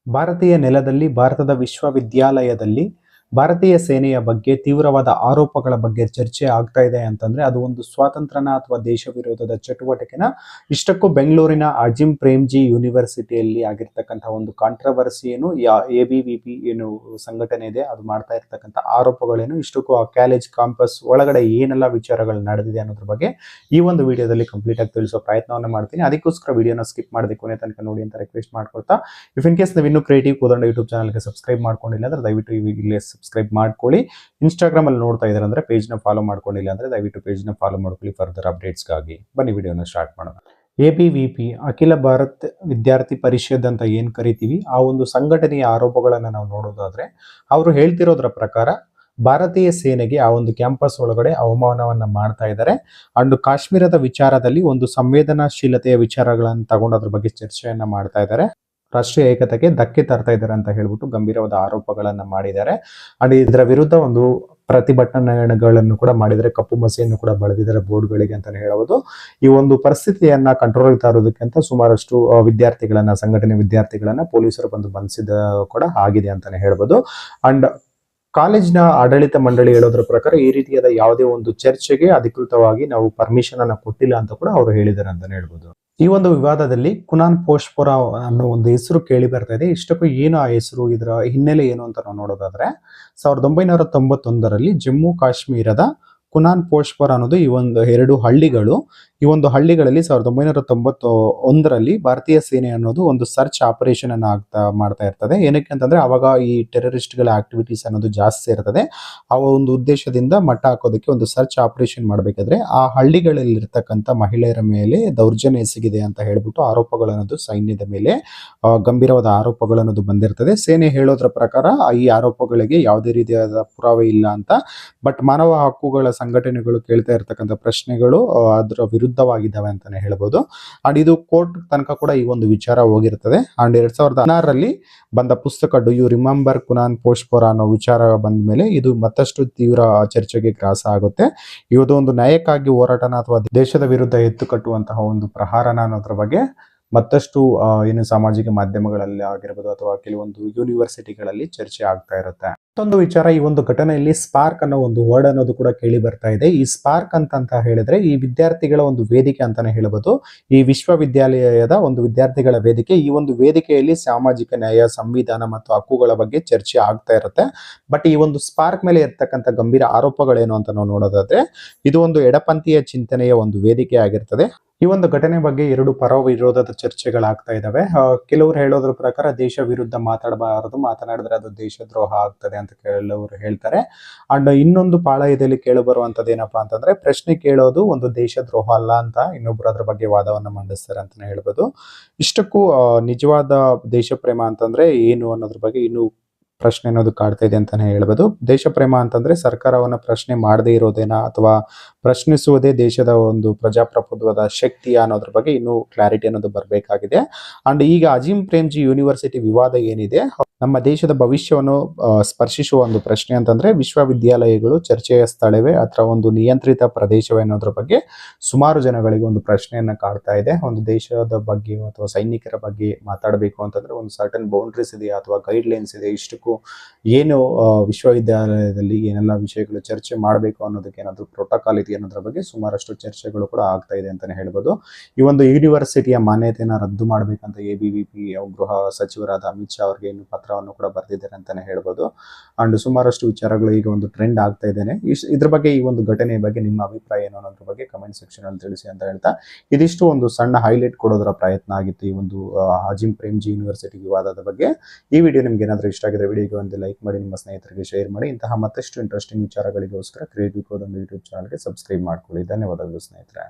ಭಾರತೀಯ ನೆಲದಲ್ಲಿ ಭಾರತದ ವಿಶ್ವವಿದ್ಯಾಲಯದಲ್ಲಿ ಭಾರತೀಯ ಸೇನೆಯ ಬಗ್ಗೆ ತೀವ್ರವಾದ ಆರೋಪಗಳ ಬಗ್ಗೆ ಚರ್ಚೆ ಆಗ್ತಾ ಇದೆ ಅಂತಂದ್ರೆ ಅದು ಒಂದು ಸ್ವಾತಂತ್ರ್ಯನ ಅಥವಾ ದೇಶ ವಿರೋಧದ ಚಟುವಟಿಕೆನ. ಇಷ್ಟಕ್ಕೂ ಬೆಂಗಳೂರಿನ ಅಜಿಂ ಪ್ರೇಮ್ಜಿ ಯೂನಿವರ್ಸಿಟಿಯಲ್ಲಿ ಆಗಿರ್ತಕ್ಕಂಥ ಒಂದು ಕಾಂಟ್ರವರ್ಸಿ ಏನು ABVP ಏನು ಸಂಘಟನೆ ಇದೆ ಅದು ಮಾಡ್ತಾ ಇರ್ತಕ್ಕಂಥ ಆರೋಪಗಳೇನು, ಇಷ್ಟಕ್ಕೂ ಆ ಕಾಲೇಜ್ ಕ್ಯಾಂಪಸ್ ಒಳಗಡೆ ಏನೆಲ್ಲ ವಿಚಾರಗಳು ನಡೆದಿದೆ ಅನ್ನೋದ್ರ ಬಗ್ಗೆ ಈ ಒಂದು ವಿಡಿಯೋದಲ್ಲಿ ಕಂಪ್ಲೀಟ್ ಆಗಿ ತಿಳಿಸೋ ಪ್ರಯತ್ನವನ್ನ ಮಾಡ್ತೀನಿ. ಅದಕ್ಕೋಸ್ಕರ ವಿಡಿಯೋನ ಸ್ಕಿಪ್ ಮಾಡದೆ ಕೊನೆ ತನಕ ನೋಡಿ ಅಂತ ರಿಕ್ವೆಸ್ಟ್ ಮಾಡ್ಕೊಳ್ತಾ, ಇಫ್ ಇನ್ ಕೇಸ್ ನೀವು ಇನ್ನೂ ಕ್ರಿಯೇಟಿವ್ ಕೋದಂಡ ಯೂಟ್ಯೂಬ್ ಚಾನಲ್ಗೆ ಸಬ್ಸ್ಕ್ರೈಬ್ ಮಾಡ್ಕೊಂಡಿಲ್ಲ ಅಂದ್ರೆ ದಯವಿಟ್ಟು ಇಲ್ಲೇ ಸಬ್ಸ್ಕ್ರೈಬ್ ಮಾಡ್ಕೊಳ್ಳಿ. ಇನ್ಸ್ಟಾಗ್ರಾಮ್ ಅಲ್ಲಿ ನೋಡ್ತಾ ಇದ್ದಾರೆ ಅಂದ್ರೆ ಪೇಜ್ ನ ಫಾಲೋ ಮಾಡ್ಕೊಂಡಿಲ್ಲ ಅಂದ್ರೆ ದಯವಿಟ್ಟು ಪೇಜ್ ನ ಫಾಲೋ ಮಾಡ್ಕೊಳ್ಳಿ ಫರ್ದರ್ ಅಪ್ಡೇಟ್ಸ್ಗಾಗಿ. ಬನ್ನಿ ವಿಡಿಯೋನ ಸ್ಟಾರ್ಟ್ ಮಾಡೋಣ. ABVP ಅಖಿಲ ಭಾರತ ವಿದ್ಯಾರ್ಥಿ ಪರಿಷತ್ ಅಂತ ಏನ್ ಕರಿತೀವಿ, ಆ ಒಂದು ಸಂಘಟನೆಯ ಆರೋಪಗಳನ್ನ ನಾವು ನೋಡೋದಾದ್ರೆ ಅವರು ಹೇಳ್ತಿರೋದ್ರ ಪ್ರಕಾರ ಭಾರತೀಯ ಸೇನೆಗೆ ಆ ಒಂದು ಕ್ಯಾಂಪಸ್ ಒಳಗಡೆ ಅವಮಾನವನ್ನ ಮಾಡ್ತಾ ಇದ್ದಾರೆ. ಅಂಡ್ ಕಾಶ್ಮೀರದ ವಿಚಾರದಲ್ಲಿ ಒಂದು ಸಂವೇದನಾಶೀಲತೆಯ ವಿಚಾರಗಳನ್ನು ತಗೊಂಡು ಅದ್ರ ಬಗ್ಗೆ ಚರ್ಚೆಯನ್ನ ಮಾಡ್ತಾ ಇದ್ದಾರೆ. ರಾಷ್ಟ್ರೀಯ ಏಕತೆಗೆ ಧಕ್ಕೆ ತರ್ತಾ ಇದ್ದಾರೆ ಅಂತ ಹೇಳ್ಬಿಟ್ಟು ಗಂಭೀರವಾದ ಆರೋಪಗಳನ್ನ ಮಾಡಿದ್ದಾರೆ. ಅಂಡ್ ಇದರ ವಿರುದ್ಧ ಒಂದು ಪ್ರತಿಭಟನೆಗಳನ್ನು ಕೂಡ ಮಾಡಿದರೆ, ಕಪ್ಪು ಮಸಿಯನ್ನು ಕೂಡ ಬಳದಿದ್ದಾರೆ ಬೋರ್ಡ್ಗಳಿಗೆ ಅಂತಾನೆ ಹೇಳಬಹುದು. ಈ ಒಂದು ಪರಿಸ್ಥಿತಿಯನ್ನ ಕಂಟ್ರೋಲ್ ತರೋದಕ್ಕೆ ಅಂತ ಸುಮಾರಷ್ಟು ವಿದ್ಯಾರ್ಥಿಗಳನ್ನ, ಸಂಘಟನೆ ವಿದ್ಯಾರ್ಥಿಗಳನ್ನ ಪೊಲೀಸರು ಬಂದು ಬಂಧಿಸಿದ ಕೂಡ ಆಗಿದೆ ಅಂತಾನೆ ಹೇಳ್ಬೋದು. ಅಂಡ್ ಕಾಲೇಜ್ನ ಆಡಳಿತ ಮಂಡಳಿ ಹೇಳೋದ್ರ ಪ್ರಕಾರ ಈ ರೀತಿಯಾದ ಯಾವುದೇ ಒಂದು ಚರ್ಚೆಗೆ ಅಧಿಕೃತವಾಗಿ ನಾವು ಪರ್ಮಿಷನ್ ಅನ್ನ ಕೊಟ್ಟಿಲ್ಲ ಅಂತ ಕೂಡ ಅವರು ಹೇಳಿದ್ದಾರೆ ಅಂತಾನೆ ಹೇಳ್ಬೋದು. ಈ ಒಂದು ವಿವಾದದಲ್ಲಿ ಕುನಾನ್ ಪೋಷ್ಪುರ ಅನ್ನೋ ಒಂದು ಹೆಸರು ಕೇಳಿ ಬರ್ತಾ ಇದೆ. ಇಷ್ಟಕ್ಕೂ ಏನು ಆ ಹೆಸರು, ಇದರ ಹಿನ್ನೆಲೆ ಏನು ಅಂತ ನಾವು ನೋಡೋದಾದ್ರೆ 1991ರಲ್ಲಿ ಜಮ್ಮು ಕಾಶ್ಮೀರದ ಕುನಾನ್ ಪೋಷ್ಪುರ ಅನ್ನೋದು ಈ ಒಂದು 2 ಹಳ್ಳಿಗಳು. ಈ ಒಂದು ಹಳ್ಳಿಗಳಲ್ಲಿ 1991ರಲ್ಲಿ ಭಾರತೀಯ ಸೇನೆ ಅನ್ನೋದು ಒಂದು ಸರ್ಚ್ ಆಪರೇಷನ್ ಅನ್ನ ಮಾಡ್ತಾ ಇರ್ತದೆ. ಏನಕ್ಕೆ ಅಂತಂದ್ರೆ ಅವಾಗ ಈ ಟೆರರಿಸ್ಟ್ಗಳ ಆಕ್ಟಿವಿಟೀಸ್ ಅನ್ನೋದು ಜಾಸ್ತಿ ಇರ್ತದೆ. ಆ ಒಂದು ಉದ್ದೇಶದಿಂದ ಮಟ್ಟ ಹಾಕೋದಕ್ಕೆ ಒಂದು ಸರ್ಚ್ ಆಪರೇಷನ್ ಮಾಡಬೇಕಾದ್ರೆ ಆ ಹಳ್ಳಿಗಳಲ್ಲಿ ಇರ್ತಕ್ಕಂಥ ಮಹಿಳೆಯರ ಮೇಲೆ ದೌರ್ಜನ್ಯ ಎಸಗಿದೆ ಅಂತ ಹೇಳ್ಬಿಟ್ಟು ಆರೋಪಗಳನ್ನೋದು ಸೈನ್ಯದ ಮೇಲೆ ಗಂಭೀರವಾದ ಆರೋಪಗಳನ್ನೋದು ಬಂದಿರ್ತದೆ. ಸೇನೆ ಹೇಳೋದ್ರ ಪ್ರಕಾರ ಈ ಆರೋಪಗಳಿಗೆ ಯಾವುದೇ ರೀತಿಯಾದ ಪುರಾವೆ ಇಲ್ಲ ಅಂತ. ಬಟ್ ಮಾನವ ಹಕ್ಕುಗಳ ಸಂಘಟನೆಗಳು ಕೇಳ್ತಾ ಇರ್ತಕ್ಕಂಥ ಪ್ರಶ್ನೆಗಳು ಅದರ ವಿರುದ್ಧವಾಗಿದ್ದಾವೆ ಅಂತಾನೆ ಹೇಳ್ಬೋದು. ಅಂಡ್ ಇದು ಕೋರ್ಟ್ ತನಕ ಕೂಡ ಈ ಒಂದು ವಿಚಾರ ಹೋಗಿರ್ತದೆ. ಅಂಡ್ 2016ರಲ್ಲಿ ಬಂದ ಪುಸ್ತಕ ಡು ಯು ರಿಮೆಂಬರ್ ಕುನಾನ್ ಪೋಷ್ಪುರ ಅನ್ನೋ ವಿಚಾರ ಬಂದ ಮೇಲೆ ಇದು ಮತ್ತಷ್ಟು ತೀವ್ರ ಚರ್ಚೆಗೆ ಗ್ರಾಸ ಆಗುತ್ತೆ. ಇದು ಒಂದು ನ್ಯಾಯಕ್ಕಾಗಿ ಹೋರಾಟನ ಅಥವಾ ದೇಶದ ವಿರುದ್ಧ ಎತ್ತು ಕಟ್ಟುವಂತಹ ಒಂದು ಪ್ರಹಾರನ ಅನ್ನೋದ್ರ ಬಗ್ಗೆ ಮತ್ತಷ್ಟು ಏನು ಸಾಮಾಜಿಕ ಮಾಧ್ಯಮಗಳಲ್ಲಿ ಆಗಿರ್ಬೋದು ಅಥವಾ ಕೆಲವೊಂದು ಯೂನಿವರ್ಸಿಟಿಗಳಲ್ಲಿ ಚರ್ಚೆ ಆಗ್ತಾ ಇರುತ್ತೆ. ಮತ್ತೊಂದು ವಿಚಾರ, ಈ ಒಂದು ಘಟನೆಯಲ್ಲಿ ಸ್ಪಾರ್ಕ್ ಅನ್ನೋ ಒಂದು ವರ್ಡ್ ಅನ್ನೋದು ಕೂಡ ಕೇಳಿ ಬರ್ತಾ ಇದೆ. ಈ ಸ್ಪಾರ್ಕ್ ಅಂತ ಹೇಳಿದ್ರೆ ಈ ವಿದ್ಯಾರ್ಥಿಗಳ ಒಂದು ವೇದಿಕೆ ಅಂತಾನೆ ಹೇಳ್ಬೋದು. ಈ ವಿಶ್ವವಿದ್ಯಾಲಯದ ಒಂದು ವಿದ್ಯಾರ್ಥಿಗಳ ವೇದಿಕೆ. ಈ ಒಂದು ವೇದಿಕೆಯಲ್ಲಿ ಸಾಮಾಜಿಕ ನ್ಯಾಯ, ಸಂವಿಧಾನ ಮತ್ತು ಹಕ್ಕುಗಳ ಬಗ್ಗೆ ಚರ್ಚೆ ಆಗ್ತಾ ಇರುತ್ತೆ. ಬಟ್ ಈ ಒಂದು ಸ್ಪಾರ್ಕ್ ಮೇಲೆ ಇರ್ತಕ್ಕಂಥ ಗಂಭೀರ ಆರೋಪಗಳೇನು ಅಂತ ನಾವು ನೋಡೋದಾದ್ರೆ ಇದು ಒಂದು ಎಡಪಂಥೀಯ ಚಿಂತನೆಯ ಒಂದು ವೇದಿಕೆ ಆಗಿರ್ತದೆ. ಈ ಒಂದು ಘಟನೆ ಬಗ್ಗೆ 2 ಪರ ವಿರೋಧದ ಚರ್ಚೆಗಳಾಗ್ತಾ ಇದಾವೆ. ಕೆಲವರು ಹೇಳೋದ್ರ ಪ್ರಕಾರ ದೇಶ ವಿರುದ್ಧ ಮಾತಾಡಬಾರದು, ಮಾತನಾಡಿದ್ರೆ ಅದು ದೇಶದ್ರೋಹ ಆಗ್ತದೆ ಅಂತ ಕೆಲವರು ಹೇಳ್ತಾರೆ. ಅಂಡ್ ಇನ್ನೊಂದು ಪಾಳಯದಲ್ಲಿ ಕೇಳಿ ಬರುವಂತದ್ದು ಏನಪ್ಪಾ ಅಂತಂದ್ರೆ ಪ್ರಶ್ನೆ ಕೇಳೋದು ಒಂದು ದೇಶದ್ರೋಹ ಅಲ್ಲ ಅಂತ ಇನ್ನೊಬ್ರು ಅದ್ರ ಬಗ್ಗೆ ವಾದವನ್ನ ಮಂಡಿಸ್ತಾರೆ ಅಂತಾನೆ ಹೇಳ್ಬೋದು. ಇಷ್ಟಕ್ಕೂ ನಿಜವಾದ ದೇಶ ಪ್ರೇಮ ಅಂತಂದ್ರೆ ಏನು ಅನ್ನೋದ್ರ ಬಗ್ಗೆ ಇನ್ನು ಪ್ರಶ್ನೆ ಅನ್ನೋದು ಕಾಡ್ತಾ ಇದೆ ಅಂತಾನೆ ಹೇಳ್ಬೋದು. ದೇಶ ಪ್ರೇಮ ಅಂತಂದ್ರೆ ಸರ್ಕಾರವನ್ನ ಪ್ರಶ್ನೆ ಮಾಡದೇ ಇರೋದೇನಾ ಅಥವಾ ಪ್ರಶ್ನಿಸುವುದೇ ದೇಶದ ಒಂದು ಪ್ರಜಾಪ್ರಭುತ್ವದ ಶಕ್ತಿ ಅನ್ನೋದ್ರ ಬಗ್ಗೆ ಇನ್ನೂ ಕ್ಲಾರಿಟಿ ಅನ್ನೋದು ಬರಬೇಕಾಗಿದೆ. ಅಂಡ್ ಈಗ ಅಜಿಂ ಪ್ರೇಮ್ಜಿ ಯೂನಿವರ್ಸಿಟಿ ವಿವಾದ ಏನಿದೆ, ನಮ್ಮ ದೇಶದ ಭವಿಷ್ಯವನ್ನು ಸ್ಪರ್ಶಿಸುವ ಒಂದು ಪ್ರಶ್ನೆ ಅಂತಂದ್ರೆ ವಿಶ್ವವಿದ್ಯಾಲಯಗಳು ಚರ್ಚೆಯ ಸ್ಥಳವೇ ಅಥವಾ ಒಂದು ನಿಯಂತ್ರಿತ ಪ್ರದೇಶವೇ ಅನ್ನೋದ್ರ ಬಗ್ಗೆ ಸುಮಾರು ಜನಗಳಿಗೆ ಒಂದು ಪ್ರಶ್ನೆಯನ್ನ ಕಾಡ್ತಾ ಇದೆ. ಒಂದು ದೇಶದ ಬಗ್ಗೆ ಅಥವಾ ಸೈನಿಕರ ಬಗ್ಗೆ ಮಾತಾಡಬೇಕು ಅಂತಂದ್ರೆ ಒಂದು ಸರ್ಟನ್ ಬೌಂಡ್ರೀಸ್ ಇದೆಯಾ ಅಥವಾ ಗೈಡ್ ಲೈನ್ಸ್ ಇದೆ, ಇಷ್ಟಕ್ಕೂ ಏನು ವಿಶ್ವವಿದ್ಯಾಲಯದಲ್ಲಿ ಏನೆಲ್ಲ ವಿಷಯಗಳು ಚರ್ಚೆ ಮಾಡಬೇಕು ಅನ್ನೋದಕ್ಕೆ ಏನಾದ್ರು ಪ್ರೋಟೋಕಾಲ್ ಇದೆ ಅನ್ನೋದ್ರ ಬಗ್ಗೆ ಸುಮಾರಷ್ಟು ಚರ್ಚೆಗಳು ಕೂಡ ಆಗ್ತಾ ಇದೆ ಅಂತಾನೆ ಹೇಳ್ಬೋದು. ಈ ಒಂದು ಯೂನಿವರ್ಸಿಟಿಯ ಮಾನ್ಯತೆಯನ್ನ ರದ್ದು ಮಾಡಬೇಕಂತ ABVP ಗೃಹ ಸಚಿವರಾದ ಅಮಿತ್ ಶಾ ಅವರಿಗೆ ಇನ್ನು ಪತ್ರವನ್ನು ಕೂಡ ಬರೆದಿದ್ದಾರೆ ಅಂತಾನೆ ಹೇಳ್ಬೋದು. ಅಂಡ್ ಸುಮಾರಷ್ಟು ವಿಚಾರಗಳು ಈಗ ಒಂದು ಟ್ರೆಂಡ್ ಆಗ್ತಾ ಇದ್ದೇನೆ. ಇದ್ರ ಬಗ್ಗೆ ಈ ಒಂದು ಘಟನೆಯ ಬಗ್ಗೆ ನಿಮ್ಮ ಅಭಿಪ್ರಾಯ ಏನು ಅನ್ನೋದ್ರ ಬಗ್ಗೆ ಕಮೆಂಟ್ ಸೆಕ್ಷನ್ ಅಲ್ಲಿ ತಿಳಿಸಿ ಅಂತ ಹೇಳ್ತಾ ಇದಿಷ್ಟು ಒಂದು ಸಣ್ಣ ಹೈಲೈಟ್ ಕೊಡೋದರ ಪ್ರಯತ್ನ ಆಗಿತ್ತು ಈ ಒಂದು ಅಜಿಂ ಪ್ರೇಮ್ಜಿ ಯೂನಿವರ್ಸಿಟಿ ವಿವಾದದ ಬಗ್ಗೆ. ಈ ವಿಡಿಯೋ ನಿಮ್ಗೆ ಏನಾದರೂ ಇಷ್ಟ ಆಗಿದೆ ವಿಡಿಯೋಗೆ ಒಂದು ಲೈಕ್ ಮಾಡಿ, ನಿಮ್ಮ ಸ್ನೇಹಿತರಿಗೆ ಶೇರ್ ಮಾಡಿ. ಇಂತಹ ಮತ್ತಷ್ಟು ಇಂಟ್ರೆಸ್ಟಿಂಗ್ ವಿಚಾರಗಳಿಗೋಸ್ಕರ ಕ್ರಿಯೇಟಿವ್ ಕೋದಂಡ ಯೂಟ್ಯೂಬ್ ಚಾನಲ್ಗೆ ಸಬ್ಸ್ಕ್ರೈಬ್ ಮಾಡ್ಕೊಳ್ಳಿ. ಧನ್ಯವಾದಗಳು ಸ್ನೇಹಿತರೆ.